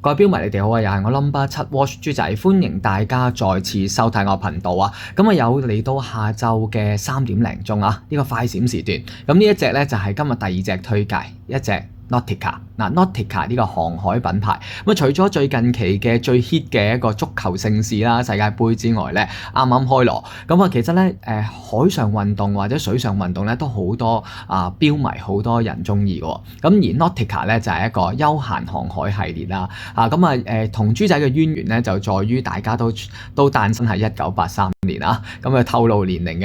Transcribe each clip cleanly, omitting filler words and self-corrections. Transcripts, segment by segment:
各位標迷你哋好啊，又係我 Number 7 Watch 豬仔，歡迎大家再次收睇我頻道啊！咁啊有嚟到下晝嘅3點零鐘啊，呢個快閃時段。咁呢一隻咧就係今日第二隻推介，一隻 Nautica。嗱 Nautica 呢個航海品牌，咁啊除咗最近期嘅最 hit 嘅一個足球盛事啦，世界盃之外咧，啱啱開鑼，咁啊其實咧海上運動或者水上運動咧都好多標迷好多人中意嘅喎。咁而 Nautica 咧就係一個休閒航海系列啦，同豬仔嘅淵源咧就在於大家都誕生喺1983年啊，咁啊透露年齡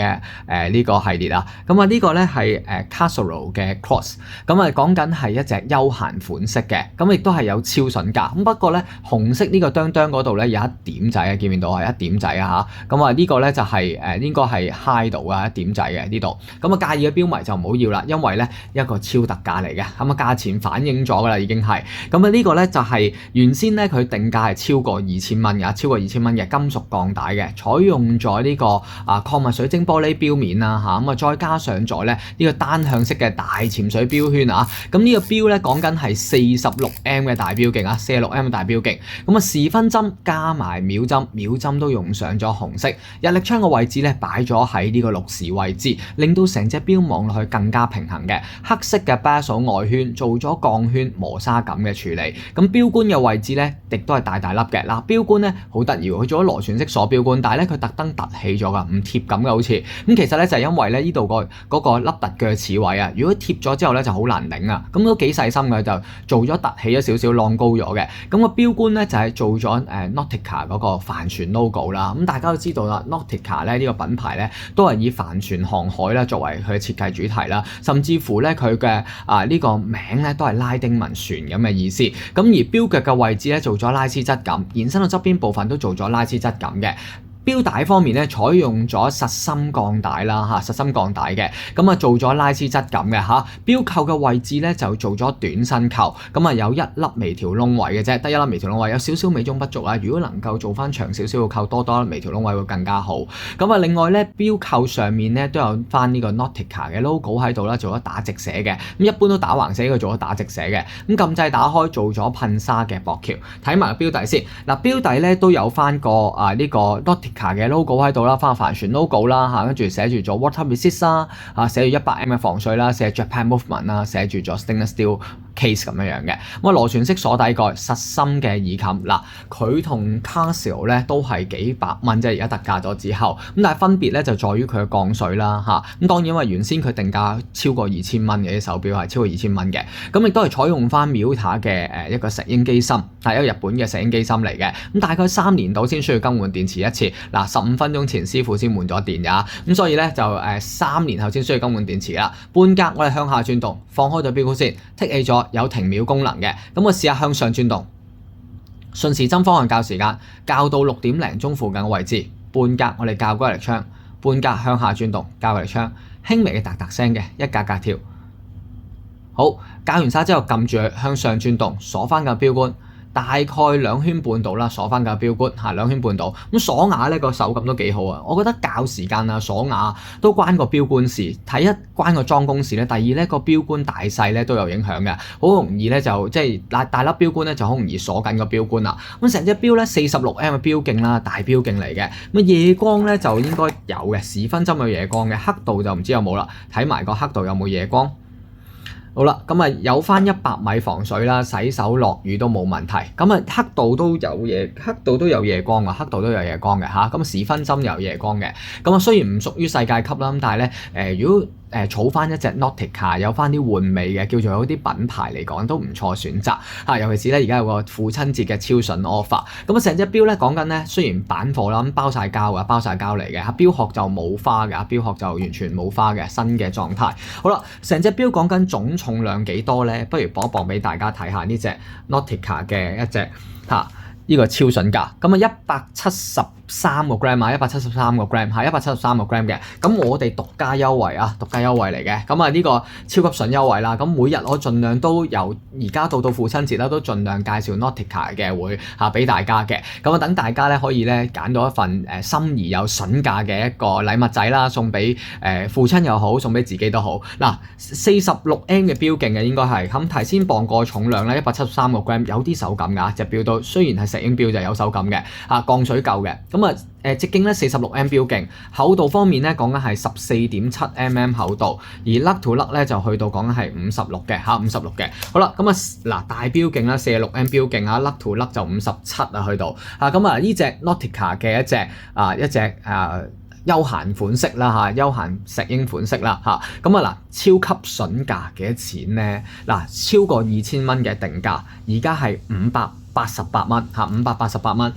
嘅呢個系列啊，咁啊呢個咧係Casero 嘅 Cross， 咁啊講緊係一隻休閒款式嘅，咁亦都係有超筍價，咁不過咧紅色呢個哚哚嗰度咧有一點仔啊，見唔見到係一點仔啊嚇，咁啊呢個咧就係應該係 high 度啊一點仔嘅呢度，咁啊介意嘅標迷就唔好要啦，因為咧一個超特價嚟嘅，咁啊價錢反映咗㗎啦已經係，咁啊呢個咧就係原先咧佢定價係超過2000蚊嘅，超過2000蚊嘅金屬鋼帶嘅，採用咗呢個礦物水晶玻璃標面啦嚇，咁啊再加上咗咧呢個單向式嘅大潛水標圈啊，咁呢個標咧講緊係46M 嘅大標徑啊，46M 嘅大標徑，咁啊時分針加埋秒針，秒針都用上咗紅色，日曆槍嘅位置咧擺咗喺呢個6時位置，令到成隻標望落去更加平衡嘅，黑色嘅 bezel 外圈做咗鋼圈磨砂感嘅處理，咁標冠嘅位置咧亦都係大大粒嘅，嗱標冠咧好得意，佢做咗螺旋式鎖標冠，但係咧佢特登凸起咗噶，唔貼咁嘅好似，咁其實咧就係因為咧呢度個嗰個凹凸嘅齒位啊，如果貼咗之後咧就好難頂啊，咁都幾細心嘅，就做咗凸起咗少少，浪高咗嘅，咁個標冠咧就係做咗Nautica 嗰個帆船 logo 啦，咁大家都知道啦 ，Nautica 咧呢個品牌咧都係以帆船航海啦作為佢嘅設計主題啦，甚至乎咧佢嘅呢個名咧都係拉丁文船咁嘅意思，咁而標腳嘅位置咧做咗拉絲質感，延伸到側邊部分都做咗拉絲質感嘅。標帶方面咧，採用咗實心鋼帶啦嚇，實心鋼帶嘅，咁啊做咗拉絲質感嘅嚇。標扣嘅位置咧就做咗短身扣，咁啊有一粒微調窿位嘅啫，得一粒微調窿位，有少少美中不足啊。如果能夠做翻長少少嘅扣，多粒微調窿位會更加好。咁啊另外咧，標扣上面咧都有翻呢個 Nautica 嘅 logo 喺度啦，做咗打直寫嘅。咁一般都打橫寫，佢做咗打直寫嘅。咁撳掣打開做咗噴砂嘅薄橋，睇埋個標底先。嗱標底咧都有翻個呢個 Nautica嘅 logo 喺度啦，翻個帆船 logo 啦嚇，跟住寫住咗 water resist 啦嚇，寫住100M 嘅防水啦，寫 Japan movement 啦，寫住咗 stainless steel case 咁樣嘅。咁啊螺旋式鎖底蓋，實心嘅耳冚，嗱佢同 Casio 咧都係幾百蚊，即係而家特價咗之後，咁但係分別咧就在於佢嘅鋼水啦嚇。咁當然因為原先佢定價超過2000蚊嘅啲手錶係超過2000蚊嘅，咁亦都係採用翻 Miyota 嘅一個石英機芯，係一個日本嘅石英機芯嚟嘅。咁大概3年度先需要更換電池一次，嗱15分鐘前師傅先換咗電㗎，咁所以咧就3年後先需要更換電池啦。半格我哋向下轉動，放開咗錶箍先，剔起咗有停秒功能嘅，咁我試下向上轉動，順時針方向校時間，校到6點零鐘附近嘅位置。半格我哋校嗰日曆槍，半格向下轉動，校日曆槍，輕微嘅嗒嗒聲嘅，一格格跳。好，校完晒之後撳住佢向上轉動，鎖翻個錶冠。大概2圈半度啦，鎖翻個錶冠嚇2圈半度。咁鎖牙咧個手感都幾好啊！我覺得校時間啊鎖牙都關個錶冠事。第一關個裝工事咧，第二咧個錶冠大細咧都有影響嘅，好容易咧就即係大粒錶冠咧就好容易鎖緊個錶冠啦。咁成隻錶咧46M 嘅標徑啦，大標徑嚟嘅。咁夜光咧就應該有嘅，時分針有夜光嘅，黑度就唔知有冇啦。睇埋個黑度有冇夜光。好啦，咁啊有翻100米防水啦，洗手落雨都冇問題。咁啊黑度都有夜光啊，黑度都有夜光嘅嚇。咁時分針有夜光嘅。咁啊雖然唔屬於世界級啦，咁但係咧如果儲翻一隻 Nautica 有翻啲換味嘅，叫做有啲品牌嚟講都唔錯選擇嚇。尤其是咧而家有個父親節嘅超筍 offer。咁啊成隻錶咧講緊咧，雖然版貨啦，咁包晒膠㗎，包晒膠嚟嘅嚇。錶殼就冇花嘅，錶殼就完全冇花嘅，新嘅狀態。好啦，成隻錶講緊總重量幾多咧？不如磅一磅俾大家睇下呢隻 Nautica 嘅一隻嚇。呢個超筍價，咁啊173個 gram 啊，173個 gram 係173個 gram 嘅。咁我哋獨家優惠啊，獨家優惠嚟嘅。咁啊呢個超級筍優惠啦。咁每日我盡量都由而家到父親節啦，都盡量介紹 Nautica 嘅會俾大家嘅。咁啊等大家咧可以咧揀到一份心儀有筍價嘅一個禮物仔啦，送俾父親又好，送俾自己都好。嗱，46M 嘅標勁嘅應該係咁提鮮磅個重量咧173個 gram， 有啲手感㗎，隻錶都雖然係石英錶就有手感嘅，降水夠嘅。咁啊直徑咧46M 標勁，厚度方面咧講緊係14.7mm 厚度，而 lug to lug 咧就去到講緊係56嘅56嘅。好啦，咁啊嗱大標勁啦46M 標勁啊 ，lug to lug 就57啊去到咁啊呢隻 Nautica 嘅一隻休閒款式啦休閒石英款式啦咁啊嗱超級筍價幾多錢咧？嗱超過2000蚊嘅定價，而家係588蚊588蚊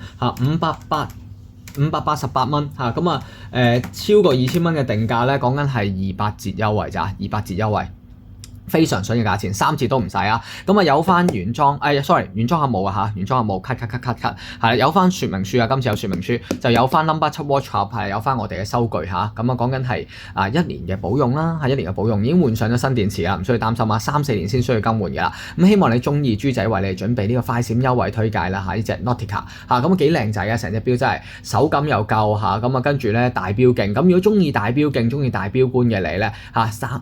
588蚊咁啊超過2000蚊嘅定價咧，講緊係200折優惠咋，200折優惠。非常筍嘅價錢，3折都唔使啊！咁啊有翻原裝，sorry 原裝係冇啊原裝係冇 cut 係啦，有翻說明書啊，今次有說明書，就有翻 number 7 watch 盒，係有翻我哋嘅收據咁啊講緊係1年嘅保用啦，係1年嘅保用，已經換上咗新電池啦，唔需要擔心啊，3-4年先需要更換嘅啦。咁希望你中意，豬仔為你準備呢個快閃優惠推介啦呢隻 Nautica 咁幾靚仔啊，成隻錶真係手感又夠咁啊跟住咧大錶勁，咁如果中意大錶勁，中意大錶觀嘅你咧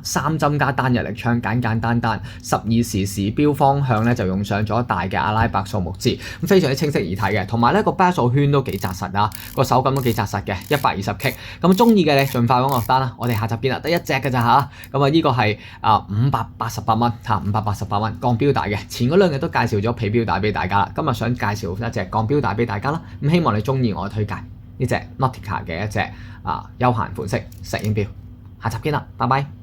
三針加單日曆槍。簡單12時時錶方向咧就用上咗大嘅阿拉伯數目字，咁非常之清晰易睇嘅，同埋咧個 bezel 圈都幾紮實啊，個手感都幾紮實嘅，120K。咁中意嘅你盡快揾我單啦，我哋下集見啦，得一隻嘅咋咁啊呢個係588蚊588蚊鋼錶帶嘅，前嗰2日都介紹咗皮錶帶俾大家啦，今日想介紹一隻鋼錶帶俾大家啦，咁希望你中意我嘅推介呢隻 Nautica 嘅一隻休閒款式石英錶，下集見啦，拜拜。